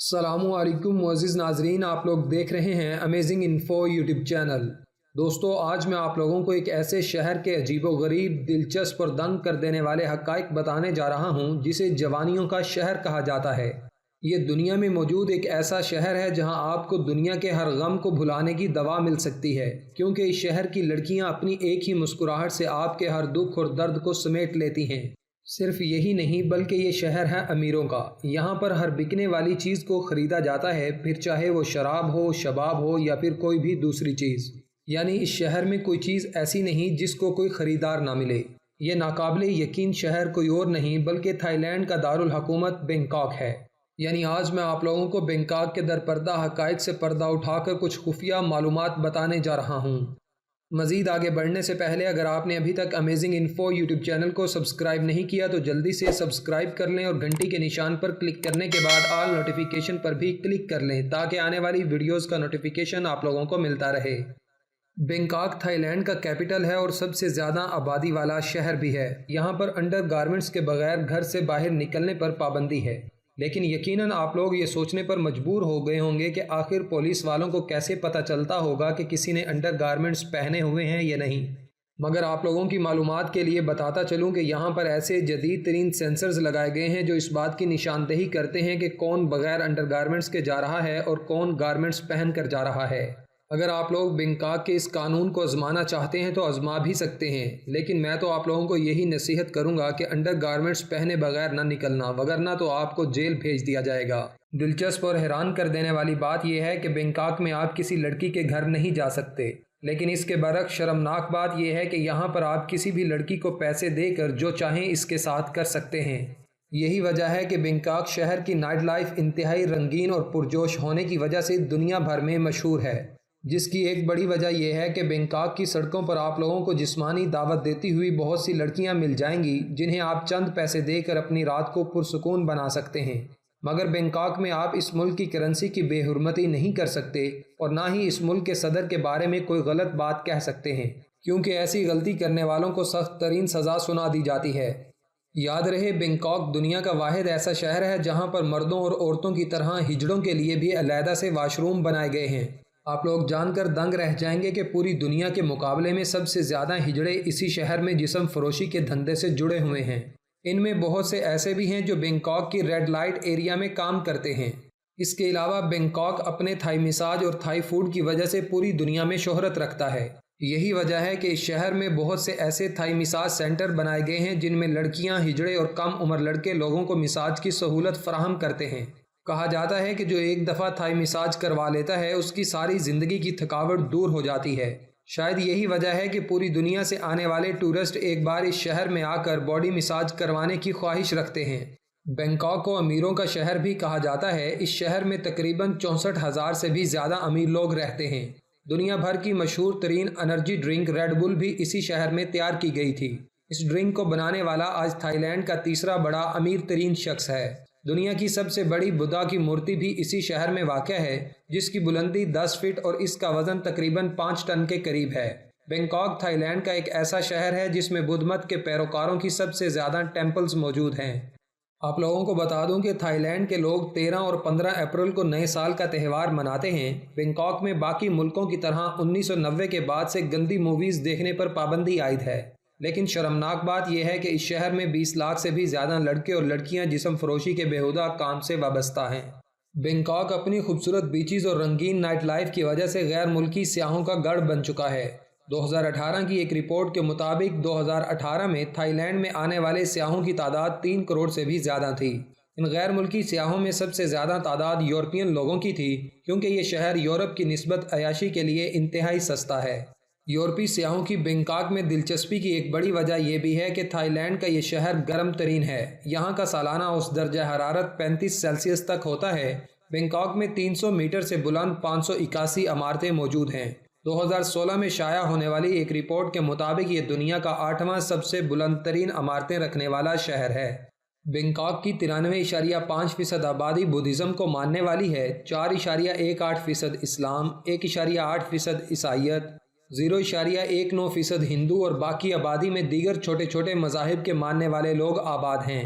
السلام علیکم معزز ناظرین، آپ لوگ دیکھ رہے ہیں امیزنگ انفو یوٹیوب چینل۔ دوستو، آج میں آپ لوگوں کو ایک ایسے شہر کے عجیب و غریب، دلچسپ اور دنگ کر دینے والے حقائق بتانے جا رہا ہوں جسے جوانیوں کا شہر کہا جاتا ہے۔ یہ دنیا میں موجود ایک ایسا شہر ہے جہاں آپ کو دنیا کے ہر غم کو بھلانے کی دوا مل سکتی ہے، کیونکہ اس شہر کی لڑکیاں اپنی ایک ہی مسکراہٹ سے آپ کے ہر دکھ اور درد کو سمیٹ لیتی ہیں۔ صرف یہی نہیں بلکہ یہ شہر ہے امیروں کا۔ یہاں پر ہر بکنے والی چیز کو خریدا جاتا ہے، پھر چاہے وہ شراب ہو، شباب ہو یا پھر کوئی بھی دوسری چیز۔ یعنی اس شہر میں کوئی چیز ایسی نہیں جس کو کوئی خریدار نہ ملے۔ یہ ناقابل یقین شہر کوئی اور نہیں بلکہ تھائی لینڈ کا دارالحکومت بینکاک ہے۔ یعنی آج میں آپ لوگوں کو بینکاک کے درپردہ حقائق سے پردہ اٹھا کر کچھ خفیہ معلومات بتانے جا رہا ہوں۔ مزید آگے بڑھنے سے پہلے اگر آپ نے ابھی تک امیزنگ انفو یوٹیوب چینل کو سبسکرائب نہیں کیا تو جلدی سے سبسکرائب کر لیں اور گھنٹی کے نشان پر کلک کرنے کے بعد آل نوٹیفیکیشن پر بھی کلک کر لیں تاکہ آنے والی ویڈیوز کا نوٹیفیکیشن آپ لوگوں کو ملتا رہے۔ بینکاک تھائی لینڈ کا کیپٹل ہے اور سب سے زیادہ آبادی والا شہر بھی ہے۔ یہاں پر انڈر گارمنٹس کے بغیر گھر سے باہر نکلنے پر پابندی ہے، لیکن یقیناً آپ لوگ یہ سوچنے پر مجبور ہو گئے ہوں گے کہ آخر پولیس والوں کو کیسے پتہ چلتا ہوگا کہ کسی نے انڈر گارمنٹس پہنے ہوئے ہیں یا نہیں۔ مگر آپ لوگوں کی معلومات کے لیے بتاتا چلوں کہ یہاں پر ایسے جدید ترین سینسرز لگائے گئے ہیں جو اس بات کی نشاندہی کرتے ہیں کہ کون بغیر انڈر گارمنٹس کے جا رہا ہے اور کون گارمنٹس پہن کر جا رہا ہے۔ اگر آپ لوگ بینکاک کے اس قانون کو آزمانا چاہتے ہیں تو آزما بھی سکتے ہیں، لیکن میں تو آپ لوگوں کو یہی نصیحت کروں گا کہ انڈر گارمنٹس پہنے بغیر نہ نکلنا، وگرنہ تو آپ کو جیل بھیج دیا جائے گا۔ دلچسپ اور حیران کر دینے والی بات یہ ہے کہ بینکاک میں آپ کسی لڑکی کے گھر نہیں جا سکتے، لیکن اس کے برعکس شرمناک بات یہ ہے کہ یہاں پر آپ کسی بھی لڑکی کو پیسے دے کر جو چاہیں اس کے ساتھ کر سکتے ہیں۔ یہی وجہ ہے کہ بینکاک شہر کی نائٹ لائف انتہائی رنگین اور پرجوش ہونے کی وجہ سے دنیا بھر میں مشہور ہے، جس کی ایک بڑی وجہ یہ ہے کہ بینکاک کی سڑکوں پر آپ لوگوں کو جسمانی دعوت دیتی ہوئی بہت سی لڑکیاں مل جائیں گی جنہیں آپ چند پیسے دے کر اپنی رات کو پرسکون بنا سکتے ہیں۔ مگر بینکاک میں آپ اس ملک کی کرنسی کی بے حرمتی نہیں کر سکتے اور نہ ہی اس ملک کے صدر کے بارے میں کوئی غلط بات کہہ سکتے ہیں، کیونکہ ایسی غلطی کرنے والوں کو سخت ترین سزا سنا دی جاتی ہے۔ یاد رہے، بینکاک دنیا کا واحد ایسا شہر ہے جہاں پر مردوں اور عورتوں کی طرح ہجڑوں کے لیے بھی علیحدہ سے واش روم بنائے گئے ہیں۔ آپ لوگ جان کر دنگ رہ جائیں گے کہ پوری دنیا کے مقابلے میں سب سے زیادہ ہجڑے اسی شہر میں جسم فروشی کے دھندے سے جڑے ہوئے ہیں۔ ان میں بہت سے ایسے بھی ہیں جو بینکاک کی ریڈ لائٹ ایریا میں کام کرتے ہیں۔ اس کے علاوہ بینکاک اپنے تھائی مساج اور تھائی فوڈ کی وجہ سے پوری دنیا میں شہرت رکھتا ہے۔ یہی وجہ ہے کہ اس شہر میں بہت سے ایسے تھائی مساج سینٹر بنائے گئے ہیں جن میں لڑکیاں، ہجڑے اور کم عمر لڑکے لوگوں کو مساج کی سہولت فراہم کرتے ہیں۔ کہا جاتا ہے کہ جو ایک دفعہ تھائی مساج کروا لیتا ہے اس کی ساری زندگی کی تھکاوٹ دور ہو جاتی ہے۔ شاید یہی وجہ ہے کہ پوری دنیا سے آنے والے ٹورسٹ ایک بار اس شہر میں آ کر باڈی مساج کروانے کی خواہش رکھتے ہیں۔ بینکاک کو امیروں کا شہر بھی کہا جاتا ہے۔ اس شہر میں تقریباً 64,000 سے بھی زیادہ امیر لوگ رہتے ہیں۔ دنیا بھر کی مشہور ترین انرجی ڈرنک ریڈ بل بھی اسی شہر میں تیار کی گئی تھی۔ اس ڈرنک کو بنانے والا آج تھائی لینڈ کا تیسرا بڑا امیر ترین شخص ہے۔ دنیا کی سب سے بڑی بدھا کی مورتی بھی اسی شہر میں واقع ہے، جس کی بلندی 10 فٹ اور اس کا وزن تقریباً 5 ٹن کے قریب ہے۔ بینکاک تھائی لینڈ کا ایک ایسا شہر ہے جس میں بدھ مت کے پیروکاروں کی سب سے زیادہ ٹیمپلز موجود ہیں۔ آپ لوگوں کو بتا دوں کہ تھائی لینڈ کے لوگ 13 اور 15 اپریل کو نئے سال کا تہوار مناتے ہیں۔ بینکاک میں باقی ملکوں کی طرح 1990 کے بعد سے گندی موویز دیکھنے پر پابندی عائد ہے، لیکن شرمناک بات یہ ہے کہ اس شہر میں 20 لاکھ سے بھی زیادہ لڑکے اور لڑکیاں جسم فروشی کے بیہودہ کام سے وابستہ ہیں۔ بینکاک اپنی خوبصورت بیچز اور رنگین نائٹ لائف کی وجہ سے غیر ملکی سیاحوں کا گڑھ بن چکا ہے۔ 2018 کی ایک رپورٹ کے مطابق 2018 میں تھائی لینڈ میں آنے والے سیاحوں کی تعداد 3 کروڑ سے بھی زیادہ تھی۔ ان غیر ملکی سیاحوں میں سب سے زیادہ تعداد یورپین لوگوں کی تھی، کیونکہ یہ شہر یورپ کی نسبت عیاشی کے لیے انتہائی سستا ہے۔ یورپی سیاحوں کی بینکاک میں دلچسپی کی ایک بڑی وجہ یہ بھی ہے کہ تھائی لینڈ کا یہ شہر گرم ترین ہے۔ یہاں کا سالانہ اوسط درجہ حرارت 35 سیلسیس تک ہوتا ہے۔ بینکاک میں 300 میٹر سے بلند 581 عمارتیں موجود ہیں۔ 2016 میں شائع ہونے والی ایک رپورٹ کے مطابق یہ دنیا کا 8واں سب سے بلند ترین عمارتیں رکھنے والا شہر ہے۔ بینکاک کی 93.5% آبادی بدھزم کو ماننے والی ہے، 4.18% اسلام، 1.8% عیسائیت، 0.19% ہندو اور باقی آبادی میں دیگر چھوٹے چھوٹے مذاہب کے ماننے والے لوگ آباد ہیں۔